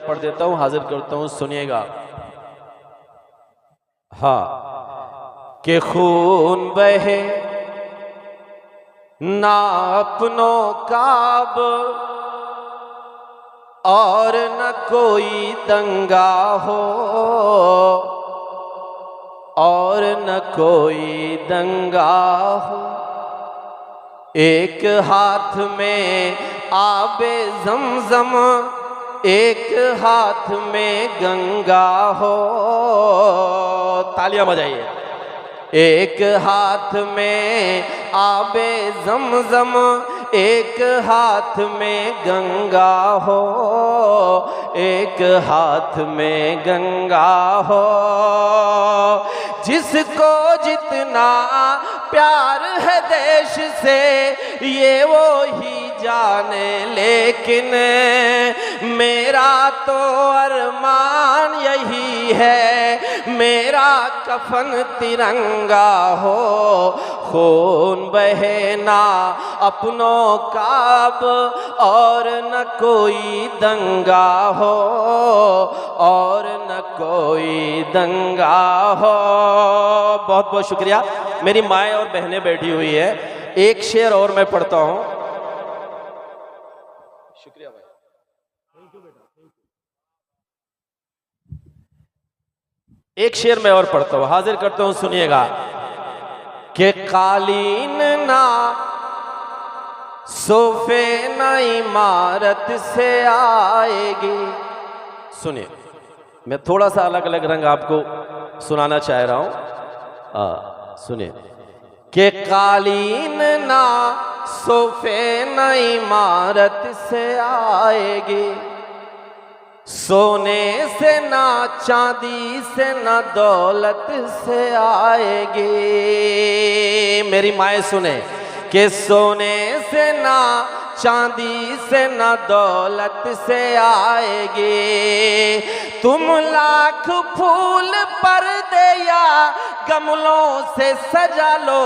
पढ़ देता हूँ, हाजिर करता हूँ, सुनिएगा। हाँ, कि खून बहे ना अपनों का अब और न कोई दंगा हो, और न कोई दंगा हो। एक हाथ में आबे ज़मज़म, एक हाथ में गंगा हो। तालियां बजाइए। एक हाथ में आबे ज़मज़म, एक हाथ में गंगा हो, एक हाथ में गंगा हो। जिसको जितना प्यार है देश से ये वो ही जाने, लेकिन मेरा तो अरमान यही है, मेरा कफन तिरंगा हो। खून बहे ना अपनों का अब और न कोई दंगा हो, और न कोई दंगा हो। बहुत बहुत शुक्रिया। मेरी माएँ और बहनें बैठी हुई है, एक शेर और मैं पढ़ता हूँ। शुक्रिया भाई, थैंक यू बेटा, थैंक यू। एक शेर मैं और पढ़ता हूँ, हाजिर करता हूँ, सुनिएगा। कि कालीन ना सोफे ना इमारत से आएगी। सुनिए, मैं थोड़ा सा अलग अलग रंग आपको सुनाना चाह रहा हूं। सुनिए। कि कालीन ना सोफे न इमारत से आएगी, सोने से ना चांदी से ना दौलत से आएगी। मेरी माएँ सुने। कि सोने से ना चांदी से ना दौलत से आएगी, तुम लाख फूल पर्दे या गमलों से सजा लो,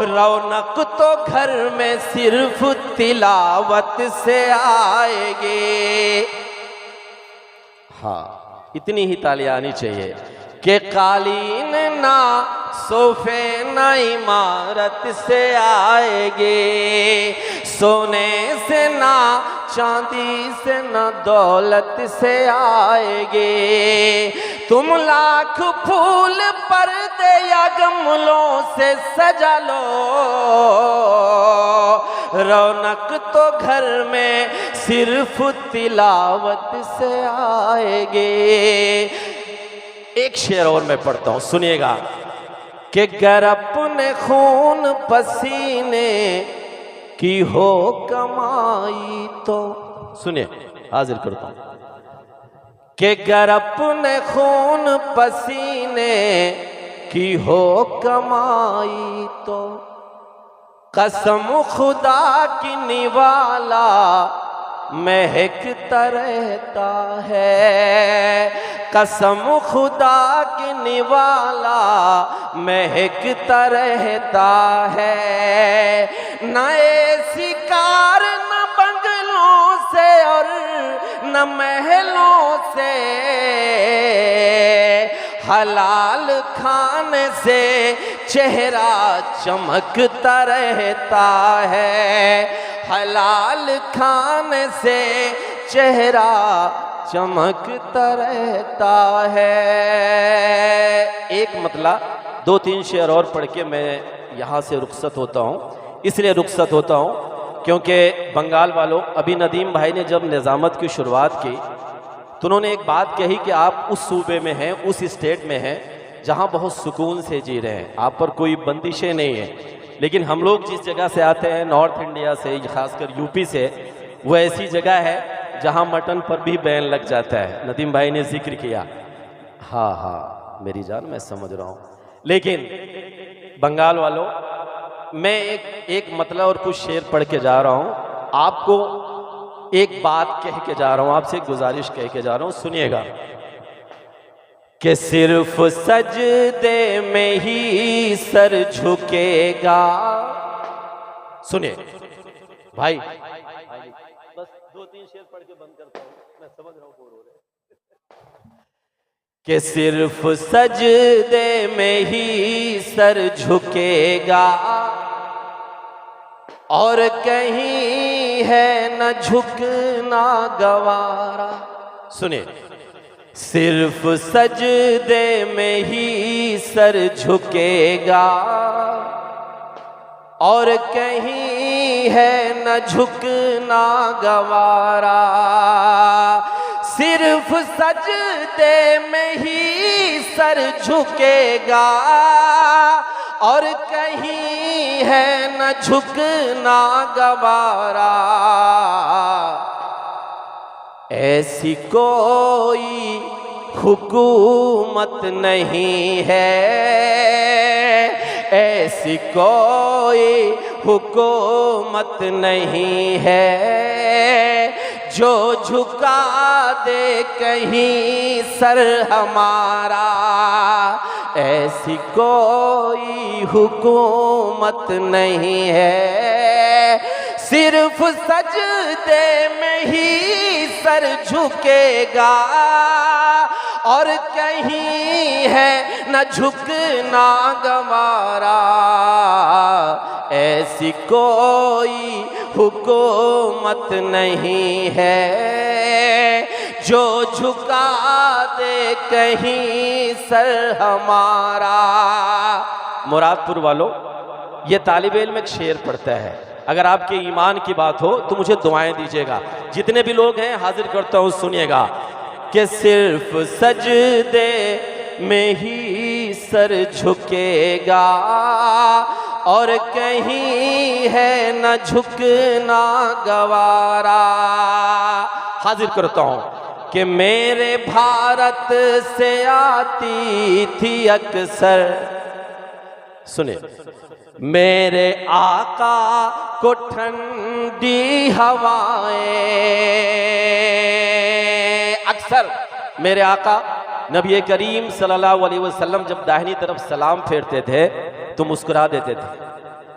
रौनक तो घर में सिर्फ तिलावत से आएगी। हाँ, इतनी ही तालियां आनी चाहिए। कि कालीन ना सोफे ना इमारत से आएगी, सोने से ना चांदी से ना दौलत से आएगी, तुम लाख फूल पर्दे या गमलों से सजा लो, रौनक तो घर में सिर्फ तिलावत से आएगी। एक शेर और मैं पढ़ता हूं, सुनिएगा। कि गर अपने खून पसीने की हो कमाई तो, सुनिए, हाजिर करता हूं। कि गर अपने खून पसीने की हो कमाई तो, कसम खुदा की निवाला महकता रहता है, कसम खुदा की निवाला महकता रहता है। न ऐसी कार न बंगलों से और न महलों से, हलाल खाने से चेहरा चमकता रहता है, हलाल खाने से चेहरा चमकता रहता है। एक मतला, दो तीन शेर और पढ़ के मैं यहाँ से रुखसत होता हूँ। इसलिए रुखसत होता हूँ क्योंकि बंगाल वालों, अभी नदीम भाई ने जब निज़ामत की शुरुआत की तो उन्होंने एक बात कही कि आप उस सूबे में हैं, उस स्टेट में हैं जहाँ बहुत सुकून से जी रहे हैं, आप पर कोई बंदिशें नहीं हैं। लेकिन हम लोग जिस जगह से आते हैं, नॉर्थ इंडिया से, खासकर यूपी से, वो ऐसी जगह है जहाँ मटन पर भी बैन लग जाता है। नदीम भाई ने जिक्र किया। हाँ हाँ मेरी जान, मैं समझ रहा हूँ। लेकिन बंगाल वालों, मैं एक मतलब और कुछ शेर पढ़ के जा रहा हूँ, आपको एक बात कह के जा रहा हूँ, आपसे एक गुजारिश कह के जा रहा हूँ, सुनिएगा। कि सिर्फ सजदे में ही सर झुकेगा। सुनिए भाई, बस 2-3 तीन शेर पढ़ के बंद करता हूँ, मैं समझ रहा हूँ बोर हो रहे कि सिर्फ सजदे में ही सर झुकेगा और कहीं है न झुकना गवारा। सुनिए, सिर्फ सजदे में ही सर झुकेगा और कहीं है न झुकना गवारा। सिर्फ सजदे में ही सर झुकेगा और कहीं है न झुकना गवारा। ऐसी कोई हुकूमत नहीं है, ऐसी कोई हुकूमत नहीं है जो झुका दे कहीं सर हमारा। ऐसी कोई हुकूमत नहीं है, सिर्फ सजदे में ही सर झुकेगा और कहीं है न झुकना गवारा। ऐसी कोई हुकूमत नहीं है जो झुका दे कहीं सर हमारा। मुरादपुर वालों, ये तालिब इल्म एक शेर पढ़ता है, अगर आपके ईमान की बात हो तो मुझे दुआएं दीजिएगा। जितने भी लोग हैं हाजिर करता हूँ, सुनिएगा कि सिर्फ सजदे में ही सर झुकेगा और कहीं है न झुकना गवारा। हाजिर करता हूँ कि मेरे भारत से आती थी अक्सर, सुने, मेरे आका को ठंडी हवाएं। अक्सर मेरे आका नबी करीम सल्लल्लाहु अलैहि वसल्लम जब दाहिनी तरफ सलाम फेरते थे तो मुस्कुरा देते थे।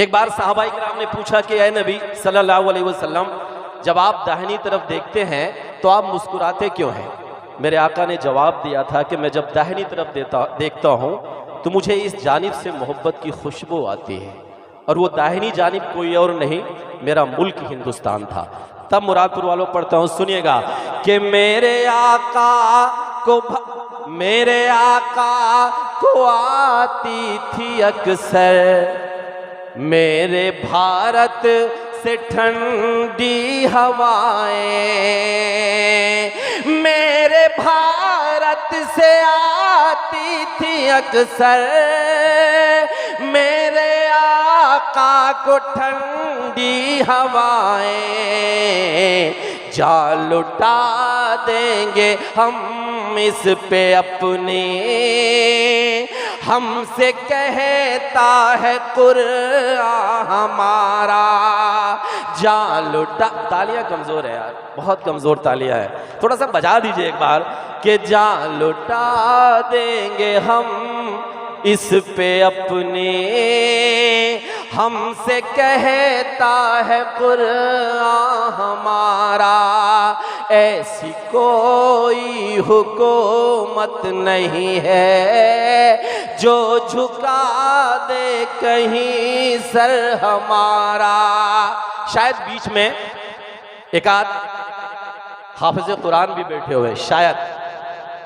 एक बार सहाबाई किराम ने पूछा कि ऐ नबी सल्लल्लाहु अलैहि वसल्लम, जब आप दाहिनी तरफ देखते हैं तो आप मुस्कुराते क्यों हैं? मेरे आका ने जवाब दिया था कि मैं जब दाहिनी तरफ देखता हूँ तो मुझे इस जानिब से मोहब्बत की खुशबू आती है, और वो दाहिनी जानिब कोई और नहीं, मेरा मुल्क हिंदुस्तान था। तब मुरादपुर वालों पढ़ता हूँ, सुनिएगा कि मेरे आका को आती थी अक्सर मेरे भारत से ठंडी हवाएं। मेरे भारत से आती थी अक्सर मेरे आका को ठंडी हवाएं। जान लुटा देंगे हम इस पे अपने, हमसे कहता है कुरान हमारा। जान लुटा, तालियां कमजोर है यार, बहुत कमजोर तालियां है, थोड़ा सा बजा दीजिए एक बार कि जान लुटा देंगे हम इस पे अपने, हमसे कहता है कुरान हमारा। ऐसी कोई हुकूमत नहीं है जो झुका दे कहीं सर हमारा। शायद बीच में एक आध हाफिज कुरान भी बैठे हुए, शायद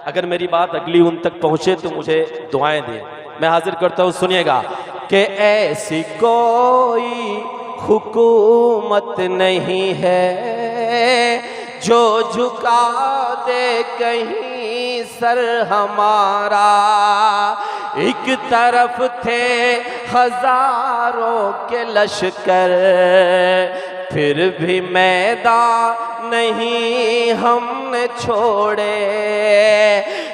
अगर मेरी बात अगली उन तक पहुंचे तो मुझे दुआएं दें। मैं हाजिर करता हूं, सुनिएगा कि ऐसी कोई हुकूमत नहीं है जो झुका दे कहीं सर हमारा। एक तरफ थे हजारों के लश्कर, फिर भी मैदान नहीं हमने छोड़े।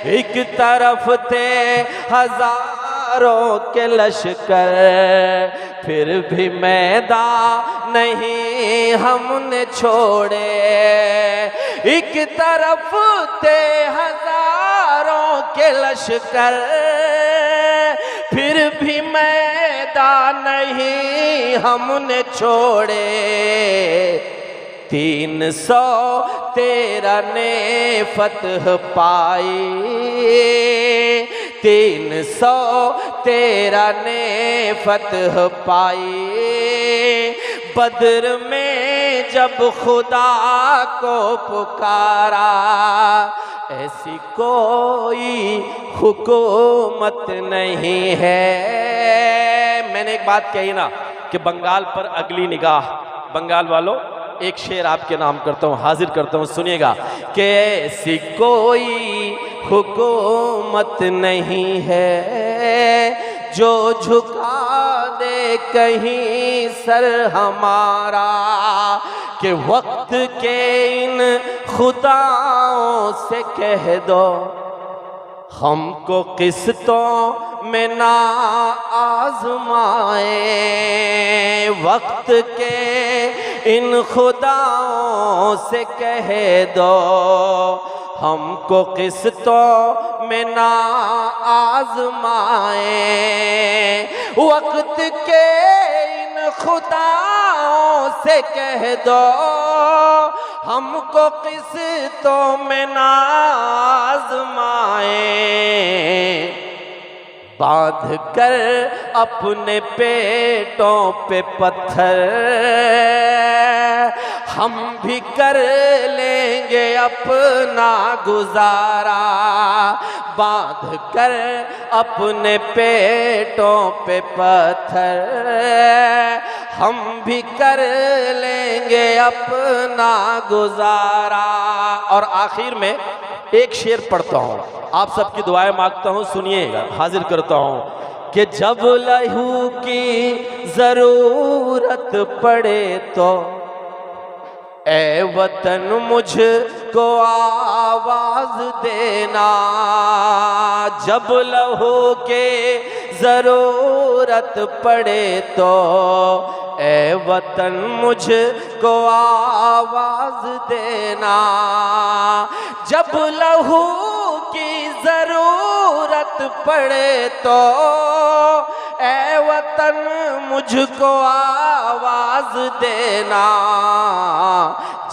एक तरफ थे हजारों के लश्कर, फिर भी मैदान नहीं हमने छोड़े। एक तरफ थे हजारों के लश्कर, फिर भी मैदान नहीं हमने छोड़े। 313 ने फतह पाई, 313 ने फतह पाई। बदर में जब खुदा को पुकारा, ऐसी कोई हुकूमत नहीं है। मैंने एक बात कही ना कि बंगाल पर अगली निगाह। बंगाल वालों, एक शेर आपके नाम करता हूँ, हाजिर करता हूँ, सुनिएगा कि ऐसी कोई हुकूमत नहीं है जो झुका दे कहीं सर हमारा, कि वक्त के इन खुदाओं से कह दो हमको किस्तों में ना आजमाए। वक्त के इन खुदाओं से कह दो हमको किस्तों में ना आजमाए। वक्त के इन खुदाओं से कह दो हमको किस्तों में ना आजमाए। बांध कर अपने पेटों पे पत्थर हम भी कर लेंगे अपना गुजारा। बांध कर अपने पेटों पे पत्थर हम भी कर लेंगे अपना गुजारा। और आखिर में एक शेर पढ़ता हूँ, आप सबकी दुआएं मांगता हूँ, सुनिएगा, हाजिर करता हूँ कि जब लहू की जरूरत पड़े तो ए वतन मुझको आवाज देना। जब लहू के जरूरत पड़े तो ए वतन मुझको आवाज देना। जब लहू की जरूरत पड़े तो ए वतन मुझको आवाज देना।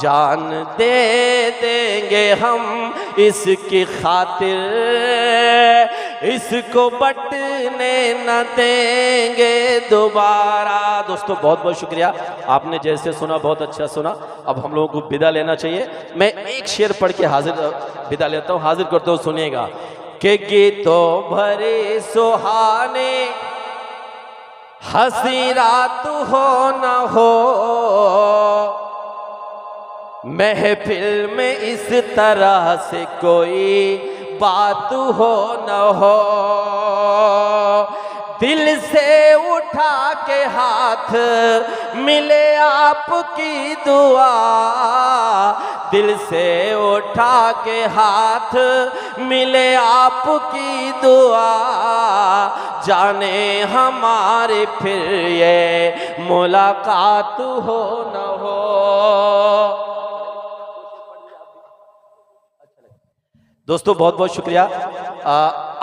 जान दे देंगे हम इसकी खातिर, इसको बटने न देंगे दोबारा। दोस्तों बहुत बहुत शुक्रिया, आपने जैसे सुना बहुत अच्छा सुना। अब हम लोगों को विदा लेना चाहिए। मैं एक शेर पढ़ के विदा लेता हूँ, हाजिर करता हूँ, सुनिएगा कि गीतों भरे सुहाने हंसी रात हो न हो, महफिल में इस तरह से कोई बात हो न हो। दिल से उठा के हाथ मिले आपकी दुआ, दिल से उठा के हाथ मिले आपकी दुआ। जाने हमारे फिर ये मुलाकात हो न हो। दोस्तों बहुत बहुत शुक्रिया।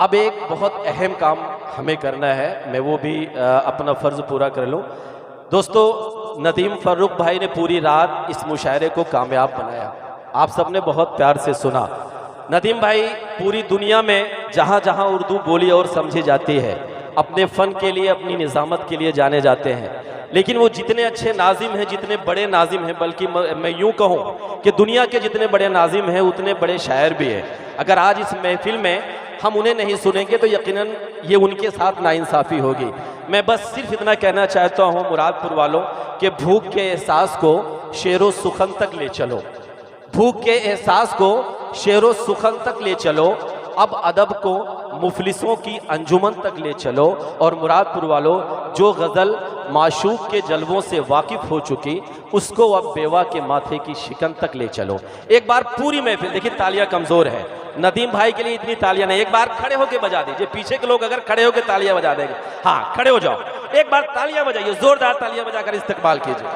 अब एक बहुत अहम काम हमें करना है, मैं वो भी अपना फ़र्ज़ पूरा कर लूँ। दोस्तों नदीम फ़ारूक भाई ने पूरी रात इस मुशायरे को कामयाब बनाया, आप सब ने बहुत प्यार से सुना। नदीम भाई पूरी दुनिया में जहाँ जहाँ उर्दू बोली और समझी जाती है अपने फ़न के लिए, अपनी निज़ामत के लिए जाने जाते हैं। लेकिन वो जितने अच्छे नाजिम हैं, जितने बड़े नाजिम हैं, बल्कि मैं यूँ कहूँ कि दुनिया के जितने बड़े नाजिम हैं उतने बड़े शायर भी हैं। अगर आज इस महफिल में हम उन्हें नहीं सुनेंगे तो यकीनन ये उनके साथ नाइंसाफ़ी होगी। मैं बस सिर्फ इतना कहना चाहता हूँ मुरादपुर वालों कि भूख के एहसास को शेरो सुखन तक ले चलो, भूख के एहसास को शेरो सुखन तक ले चलो। अब अदब को मुफलिसों की अंजुमन तक ले चलो। और मुरादपुर वालों, जो गज़ल माशूक के जलवों से वाकिफ़ हो चुकी उसको अब बेवा के माथे की शिकन तक ले चलो। एक बार पूरी महफिल, देखिए तालियां कमज़ोर है, नदीम भाई के लिए इतनी तालियां नहीं, एक बार खड़े होके बजा दीजिए। पीछे के लोग अगर खड़े होके तालियां बजा देंगे, हाँ खड़े हो जाओ, एक बार तालियां बजाइए, जोरदार तालियां बजाकर इस्तकबाल कीजिए।